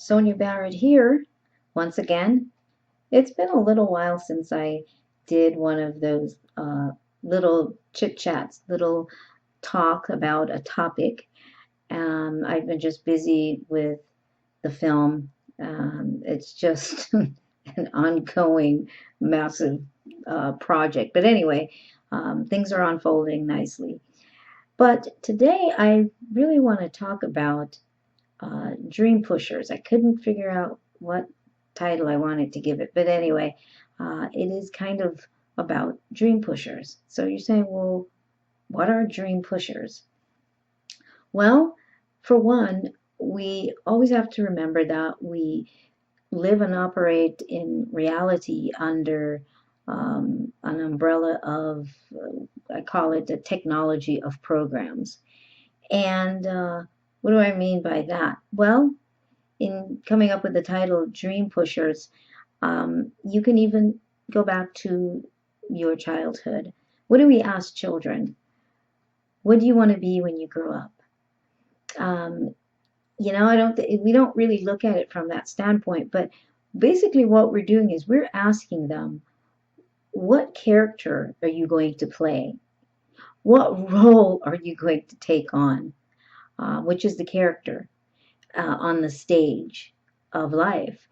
Sonia Barrett here once again. It's been a little while since I did one of those little chit chats, little talk about a topic. I've been just busy with the film. It's just an ongoing, massive project. But anyway, things are unfolding nicely. But today I really want to talk about Dream Pushers. I couldn't figure out what title I wanted to give it, but anyway, it is kind of about dream pushers. So you're saying, well, what are dream pushers? Well, for one, we always have to remember that we live and operate in reality under an umbrella of, I call it the technology of programs. And what do I mean by that? Well, in coming up with the title Dream Pushers, you can even go back to your childhood. What do we ask children? What do you want to be when you grow up? Um, we don't really look at it from that standpoint, but basically what we're doing is we're asking them, what character are you going to play? What role are you going to take on? Which is the character on the stage of life.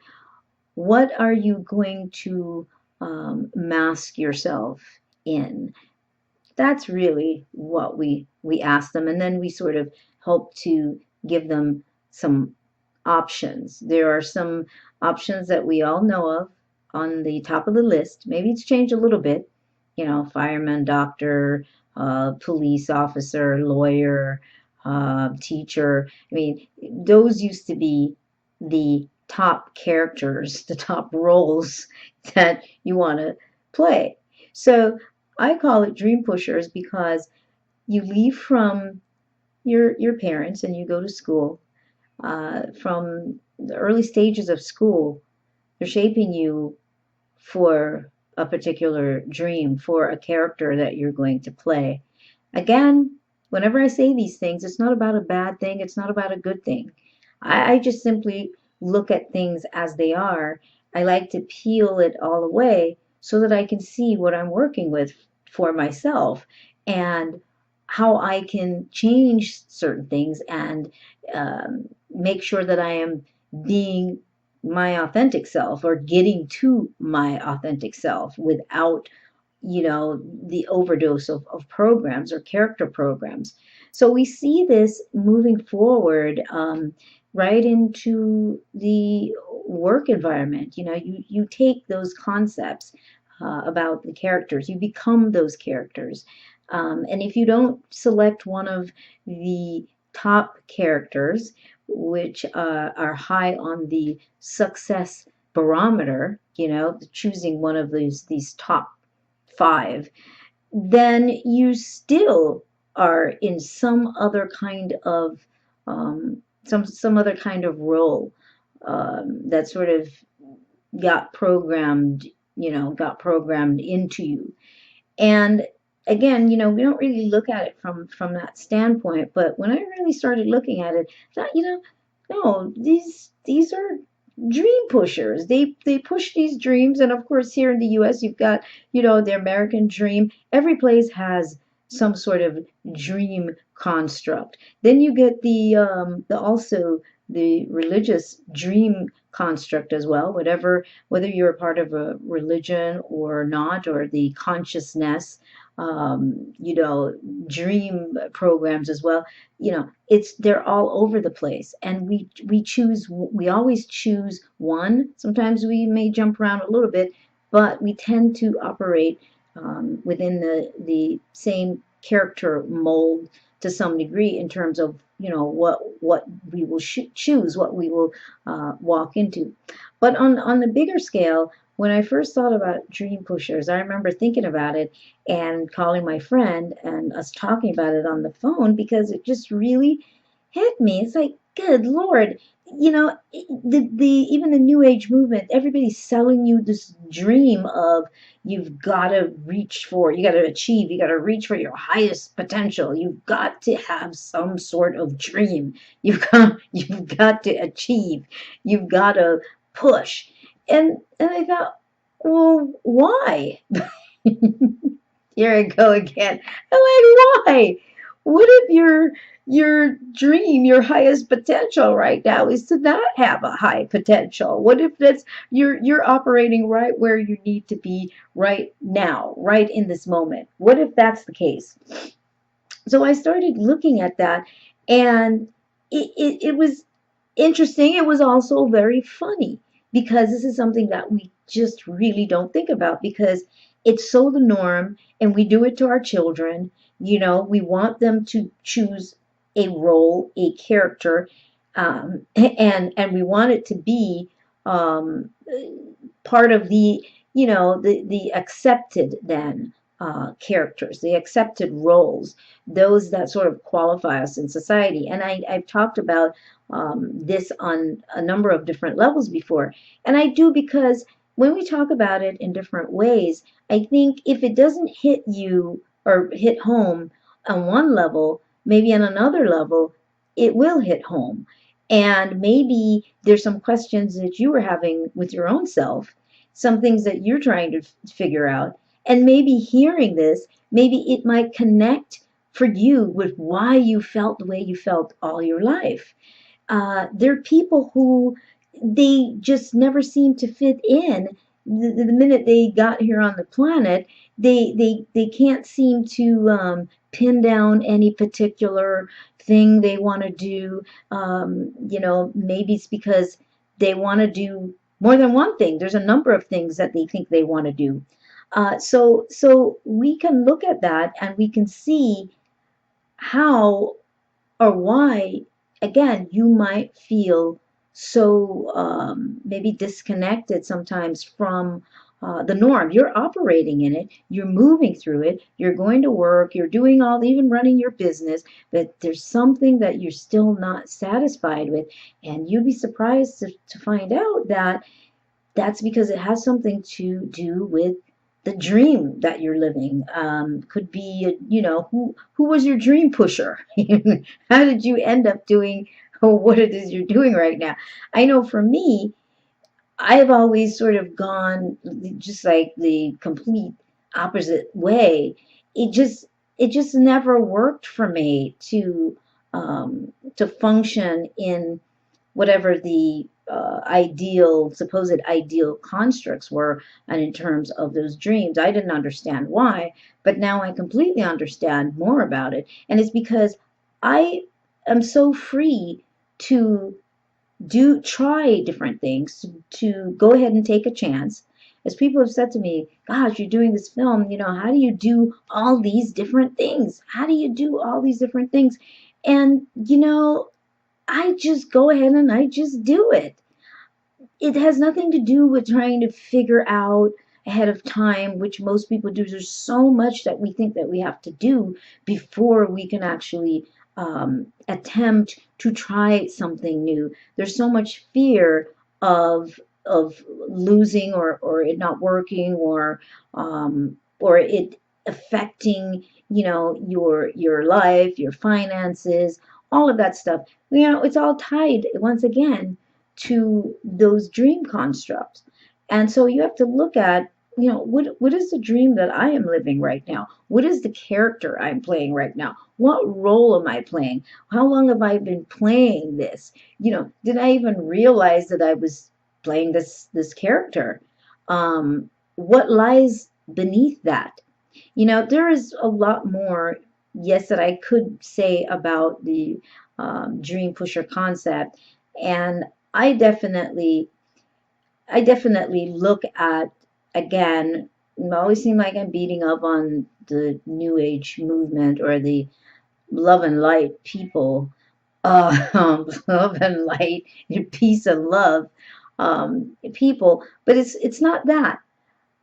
What are you going to mask yourself in? That's really what we ask them, and then we sort of hope to give them some options. There are some options that we all know of on the top of the list. Maybe it's changed a little bit, fireman, doctor, police officer, lawyer, teacher. I mean, those used to be the top characters, the top roles that you want to play. So I call it dream pushers because you leave from your parents and you go to school. From the early stages of school, they're shaping you for a particular dream, for a character that you're going to play. Again, whenever I say these things, it's not about a bad thing, it's not about a good thing. I just simply look at things as they are. I like to peel it all away so that I can see what I'm working with for myself and how I can change certain things and make sure that I am being my authentic self or getting to my authentic self without the overdose of programs or character programs. So we see this moving forward right into the work environment. You take those concepts about the characters, you become those characters. And if you don't select one of the top characters, which are high on the success barometer, choosing one of these top five, then you still are in some other kind of some other kind of role that sort of got programmed, got programmed into you. And again, we don't really look at it from that standpoint. But when I really started looking at it, I thought, no, these are dream pushers. They push these dreams, and of course, here in the U.S., you've got the American dream. Every place has some sort of dream construct. Then you get the also the religious dream construct as well, whether you're a part of a religion or not, or the consciousness, you know, dream programs as well. They're all over the place, and we always choose one. Sometimes we may jump around a little bit, but we tend to operate within the same character mold to some degree in terms of what we will choose, what we will walk into. But on the bigger scale, when I first thought about dream pushers, I remember thinking about it and calling my friend and us talking about it on the phone because it just really hit me. It's like, good Lord, the even the new age movement, everybody's selling you this dream of you've got to reach for, you got to achieve, you got to reach for your highest potential. You've got to have some sort of dream. You've got to achieve. You've got to push. And I thought, well, why? Here I go again. I'm like, why? What if your dream, your highest potential right now is to not have a high potential? What if that's you're operating right where you need to be right now, right in this moment? What if that's the case? So I started looking at that, and it was interesting. It was also very funny because this is something that we just really don't think about because it's so the norm, and we do it to our children. We want them to choose a role, a character, and we want it to be um, part of the accepted then characters, the accepted roles, those that sort of qualify us in society. And I've talked about this on a number of different levels before. And I do because when we talk about it in different ways, I think if it doesn't hit you or hit home on one level, maybe on another level, it will hit home. And maybe there's some questions that you were having with your own self, some things that you're trying to figure out. And maybe hearing this, maybe it might connect for you with why you felt the way you felt all your life. There are people who they just never seem to fit in. The minute they got here on the planet, they can't seem to pin down any particular thing they want to do. Maybe it's because they want to do more than one thing. There's a number of things that they think they want to do. So we can look at that and we can see how or why, again, you might feel so maybe disconnected sometimes from the norm. You're operating in it, you're moving through it, you're going to work, you're doing all, even running your business, but there's something that you're still not satisfied with. And you'd be surprised to find out that that's because it has something to do with the dream that you're living. Could be, who was your dream pusher? How did you end up doing what it is you're doing right now? I know for me, I've always sort of gone just like the complete opposite way. It just never worked for me to function in whatever the supposed ideal constructs were, and in terms of those dreams. I didn't understand why, but now I completely understand more about it. And it's because I am so free to try different things, to go ahead and take a chance. As people have said to me, gosh, you're doing this film, how do you do all these different things? How do you do all these different things? And, I just go ahead and I just do it. It has nothing to do with trying to figure out ahead of time, which most people do. There's so much that we think that we have to do before we can actually attempt to try something new. There's so much fear of losing, or it not working, or it affecting your life, your finances, all of that stuff. It's all tied once again to those dream constructs. And so you have to look at, what is the dream that I am living right now? What is the character I'm playing right now? What role am I playing? How long have I been playing this? Did I even realize that I was playing this character? What lies beneath that? There is a lot more, yes, that I could say about the dream pusher concept. And I definitely, I definitely look at, again, it always seem like I'm beating up on the New Age movement or the love and light people, love and light, peace and love people, but it's not that.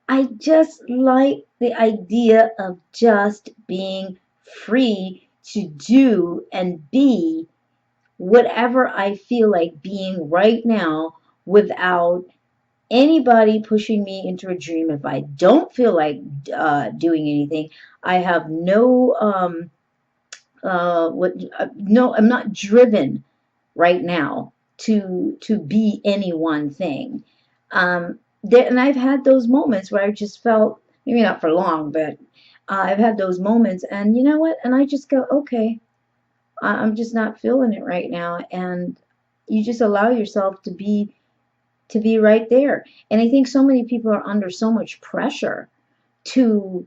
I just like the idea of just being free to do and be whatever I feel like being right now without anybody pushing me into a dream. If I don't feel like doing anything, I have no what no, I'm not driven right now to be any one thing. And I've had those moments where I just felt, maybe not for long, but I've had those moments, and you know what? And I just go, okay, I'm just not feeling it right now, and you just allow yourself to be right there. And I think so many people are under so much pressure to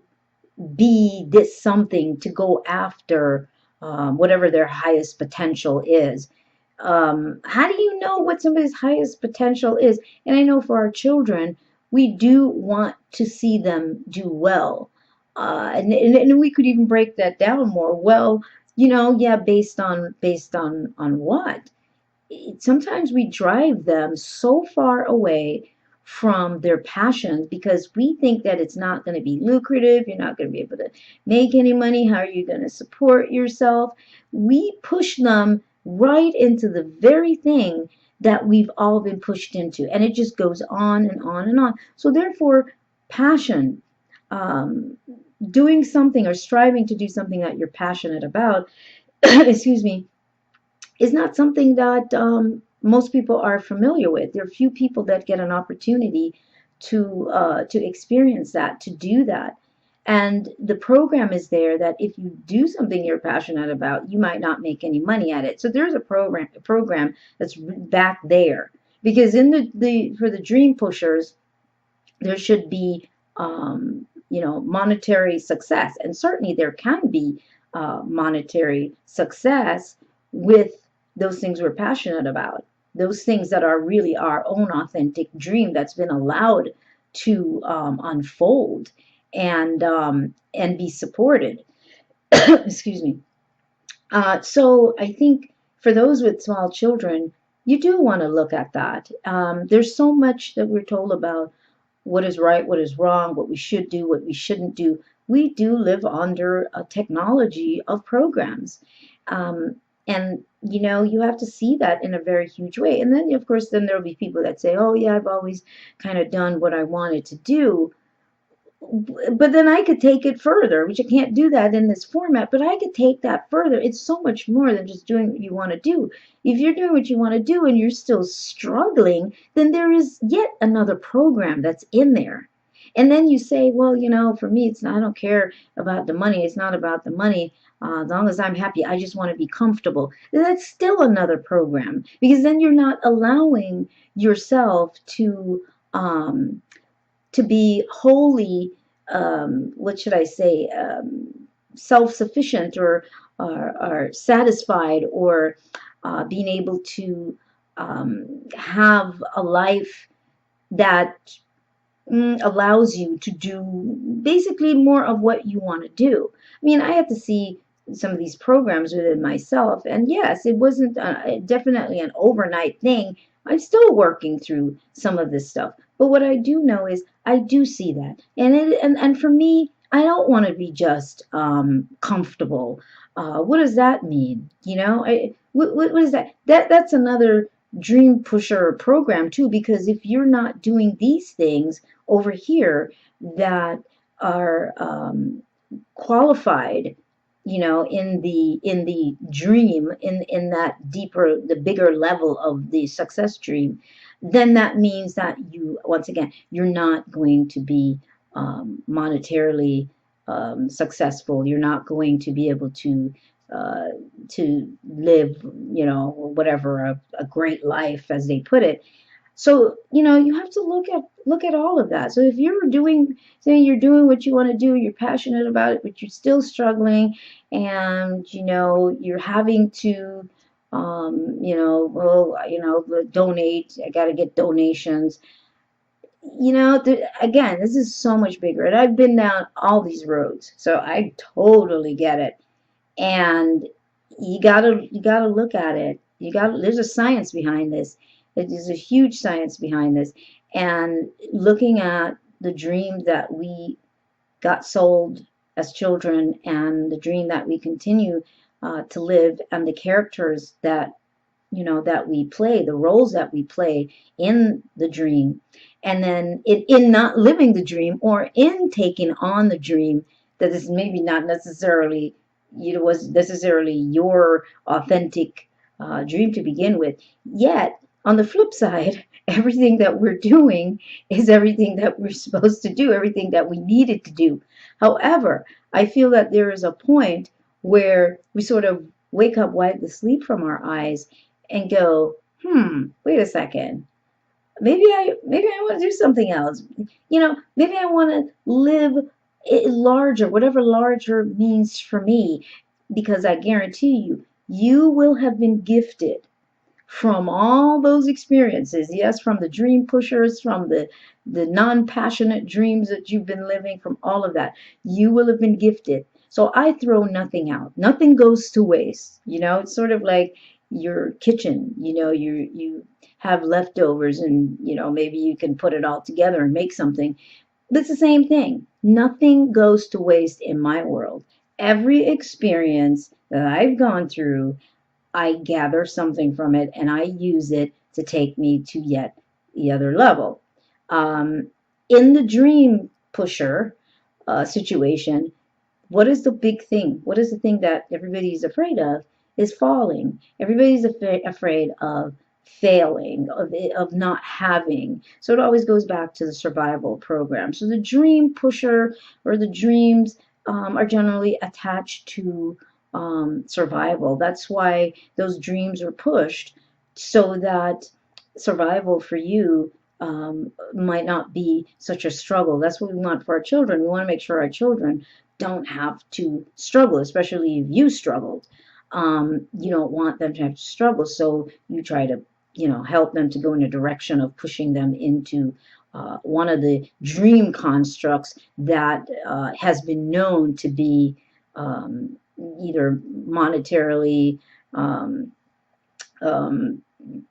be this something, to go after whatever their highest potential is. How do you know what somebody's highest potential is? And I know for our children, we do want to see them do well. And we could even break that down more. Well, yeah, based on what? Sometimes we drive them so far away from their passions because we think that it's not going to be lucrative. You're not going to be able to make any money. How are you going to support yourself? We push them right into the very thing that we've all been pushed into. And it just goes on and on and on. So, therefore, passion, um, doing something or striving to do something that you're passionate about, excuse me, is not something that most people are familiar with. There are few people that get an opportunity to experience that, to do that. And the program is there that if you do something you're passionate about, you might not make any money at it. So there's a program that's back there because in the for the dream pushers, there should be monetary success, and certainly there can be monetary success with those things we're passionate about, those things that are really our own authentic dream that's been allowed to unfold and be supported. Excuse me. So I think for those with small children, you do want to look at that. There's so much that we're told about what is right, what is wrong, what we should do, what we shouldn't do. We do live under a technology of programs. Um, and you have to see that in a very huge way. And then, of course, then there'll be people that say, oh, yeah, I've always kind of done what I wanted to do. But then I could take it further, which I can't do that in this format, but I could take that further. It's so much more than just doing what you want to do. If you're doing what you want to do and you're still struggling, then there is yet another program that's in there. And then you say, well, for me, it's not, I don't care about the money. It's not about the money. As long as I'm happy, I just want to be comfortable. That's still another program because then you're not allowing yourself to be wholly, what should I say, self-sufficient or satisfied or being able to have a life that allows you to do basically more of what you want to do. I mean, I had to see some of these programs within myself, and yes, it wasn't definitely an overnight thing. I'm still working through some of this stuff, but what I do know is I do see that, and for me, I don't want to be just comfortable. What does that mean? What is that? That's another dream pusher program too, because if you're not doing these things over here that are qualified, in the dream, in that deeper, the bigger level of the success dream, then that means that you, once again, you're not going to be monetarily successful. You're not going to be able uh, to live, whatever, a great life, as they put it. So, you have to look at all of that. So if you're saying you're doing what you want to do, you're passionate about it, but you're still struggling, and you're having to, well, donate. I got to get donations. Again, this is so much bigger, and I've been down all these roads, so I totally get it. And you gotta look at it. There's a science behind this. There's a huge science behind this. And looking at the dream that we got sold as children and the dream that we continue to live, and the characters that that we play, the roles that we play in the dream, and then in not living the dream or in taking on the dream that is maybe not necessarily was necessarily your authentic dream to begin with. Yet on the flip side, everything that we're doing is everything that we're supposed to do, everything that we needed to do. However, I feel that there is a point where we sort of wake up, wipe the sleep from our eyes, and go, wait a second. Maybe I want to do something else. Maybe I want to live larger, whatever larger means for me, because I guarantee you, you will have been gifted from all those experiences. Yes, from the dream pushers, from the non-passionate dreams that you've been living, from all of that, you will have been gifted. So I throw nothing out. Nothing goes to waste. It's sort of like your kitchen. You have leftovers, and maybe you can put it all together and make something. It's the same thing. Nothing goes to waste in my world. Every experience that I've gone through, I gather something from it and I use it to take me to yet the other level. Um, in the dream pusher situation, what is the big thing? What is the thing that everybody's afraid of? Is falling. Everybody's afraid of failing, of not having. So it always goes back to the survival program. So the dream pusher or the dreams are generally attached to survival. That's why those dreams are pushed, so that survival for you might not be such a struggle. That's what we want for our children. We want to make sure our children don't have to struggle, especially if you struggled. You don't want them to have to struggle, so you try to, help them to go in a direction of pushing them into one of the dream constructs that has been known to be either monetarily um, um,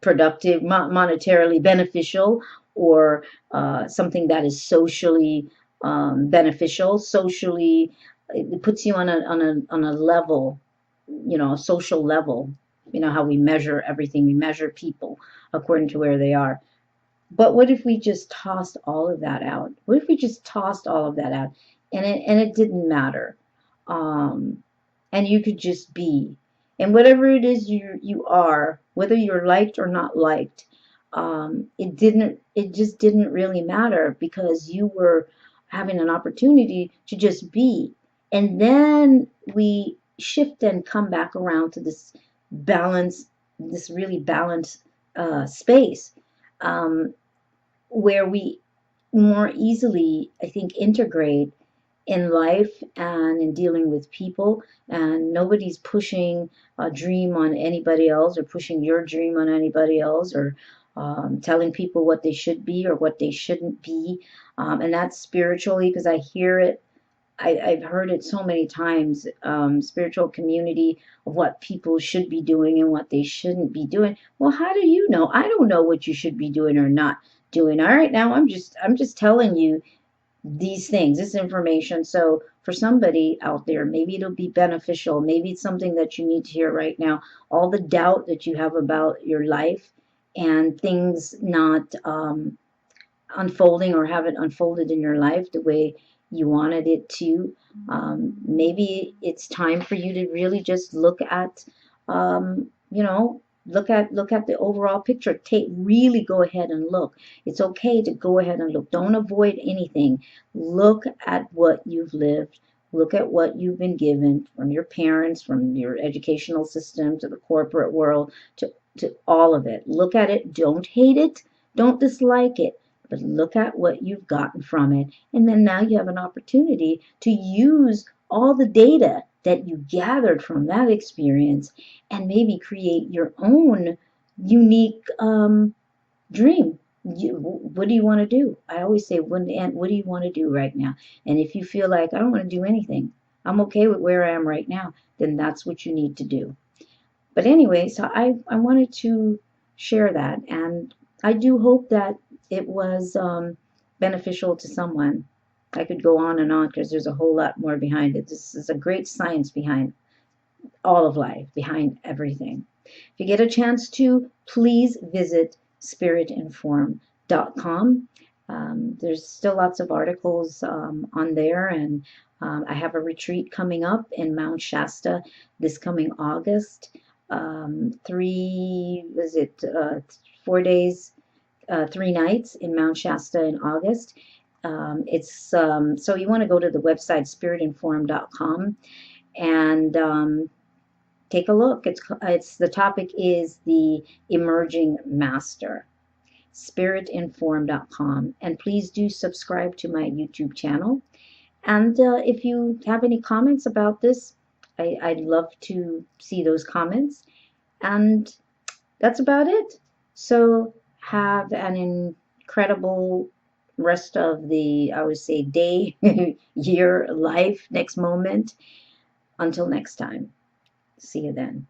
productive, monetarily beneficial, or something that is socially beneficial. Socially, it puts you on a level, a social level. You know how we measure everything. We measure people according to where they are. But what if we just tossed all of that out? What if we just tossed all of that out, and it didn't matter, um, and you could just be, and whatever it is you are, whether you're liked or not liked, it just didn't really matter, because you were having an opportunity to just be, and then we shift and come back around to this balance, this really balanced space. Um, where we more easily, I think, integrate in life and in dealing with people, and nobody's pushing a dream on anybody else, or pushing your dream on anybody else, or telling people what they should be or what they shouldn't be. And that's spiritually, because I hear it. I've heard it so many times, spiritual community, of what people should be doing and what they shouldn't be doing. Well, how do you know? I don't know what you should be doing or not doing. All right, now I'm just telling you these things, this information. So for somebody out there, maybe it'll be beneficial. Maybe it's something that you need to hear right now. All the doubt that you have about your life and things not unfolding, or haven't unfolded in your life the way you wanted it to. Maybe it's time for you to really just look at, look at the overall picture. Really go ahead and look. It's okay to go ahead and look. Don't avoid anything. Look at what you've lived. Look at what you've been given from your parents, from your educational system, to the corporate world, to all of it. Look at it. Don't hate it. Don't dislike it, but look at what you've gotten from it. And then now you have an opportunity to use all the data that you gathered from that experience, and maybe create your own unique dream. What do you want to do? I always say, what do you want to do right now? And if you feel like, I don't want to do anything, I'm okay with where I am right now, then that's what you need to do. But anyway, so I wanted to share that, and I do hope that it was beneficial to someone. I could go on and on, because there's a whole lot more behind it. This is a great science behind all of life, behind everything. If you get a chance to, please visit spiritinform.com. There's still lots of articles on there, and I have a retreat coming up in Mount Shasta this coming August. 4 days, 3 nights in Mount Shasta in August. So you want to go to the website spiritinform.com and take a look. It's the topic is the emerging master. Spiritinform.com, and please do subscribe to my YouTube channel. And if you have any comments about this, I'd love to see those comments. And that's about it. So have an incredible rest of the, I would say, day, year, life, next moment. Until next time. See you then.